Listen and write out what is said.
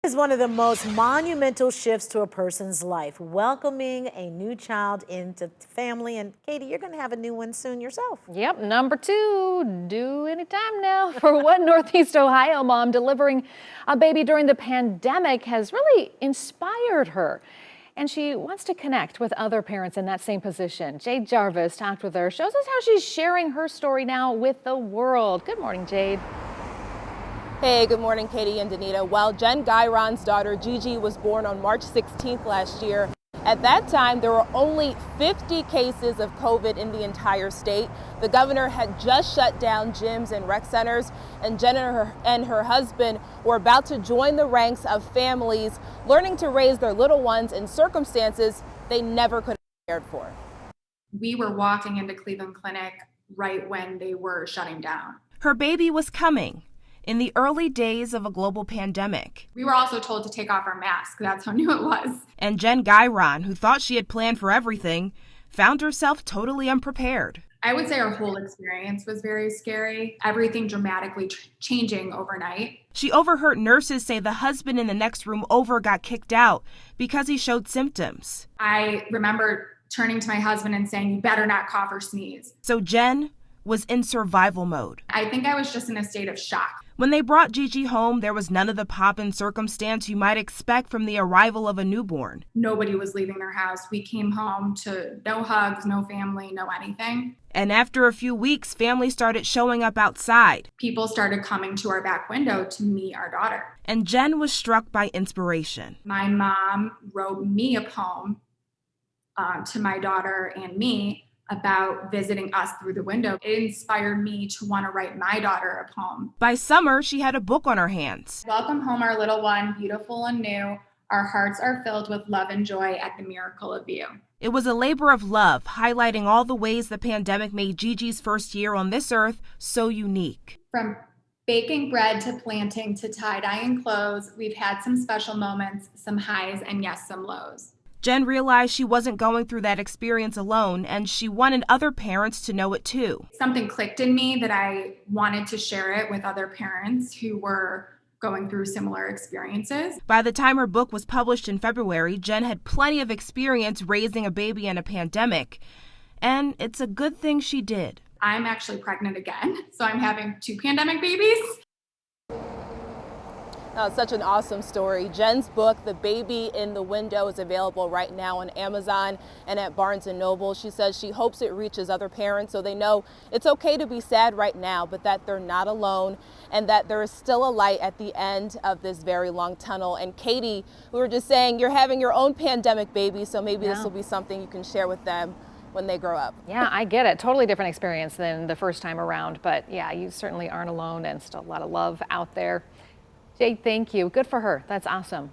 Is one of the most monumental shifts to a person's life, welcoming a new child into the family. And Katie, you're going to have a new one soon yourself. Yep, number two, due anytime now. For one Northeast Ohio mom, delivering a baby during the pandemic has really inspired her. And she wants to connect with other parents in that same position. Jade Jarvis talked with her, shows us how she's sharing her story now with the world. Good morning, Jade. Hey, good morning, Katie and Danita. Well, Jen Guyron's daughter, Gigi, was born on March 16th last year. At that time, there were only 50 cases of COVID in the entire state. The governor had just shut down gyms and rec centers, and Jen and her husband were about to join the ranks of families learning to raise their little ones in circumstances they never could have prepared for. We were walking into Cleveland Clinic right when they were shutting down. Her baby was coming in the early days of a global pandemic. We were also told to take off our masks. That's how new it was. And Jen Guyron, who thought she had planned for everything, found herself totally unprepared. I would say our whole experience was very scary. Everything dramatically changing overnight. She overheard nurses say the husband in the next room over got kicked out because he showed symptoms. I remember turning to my husband and saying, "You better not cough or sneeze." So Jen was in survival mode. I think I was just in a state of shock. When they brought Gigi home, there was none of the pomp and circumstance you might expect from the arrival of a newborn. Nobody was leaving their house. We came home to no hugs, no family, no anything. And after a few weeks, families started showing up outside. People started coming to our back window to meet our daughter. And Jen was struck by inspiration. My mom wrote me a poem to my daughter and me about visiting us through the window. It inspired me to want to write my daughter a poem. By summer, she had a book on her hands. Welcome home, our little one, beautiful and new. Our hearts are filled with love and joy at the miracle of you. It was a labor of love, highlighting all the ways the pandemic made Gigi's first year on this earth so unique. From baking bread to planting to tie-dyeing clothes, we've had some special moments, some highs, and yes, some lows. Jen realized she wasn't going through that experience alone, and she wanted other parents to know it too. Something clicked in me that I wanted to share it with other parents who were going through similar experiences. By the time her book was published in February, Jen had plenty of experience raising a baby in a pandemic, and it's a good thing she did. I'm actually pregnant again, so I'm having 2 pandemic babies. It's such an awesome story. Jen's book, The Baby in the Window, is available right now on Amazon and at Barnes & Noble. She says she hopes it reaches other parents so they know it's okay to be sad right now, but that they're not alone and that there is still a light at the end of this very long tunnel. And Katie, we were just saying, you're having your own pandemic baby, so maybe this will be something you can share with them when they grow up. Yeah, I get it. Totally different experience than the first time around. But yeah, you certainly aren't alone, and still a lot of love out there. Jade, thank you. Good for her. That's awesome.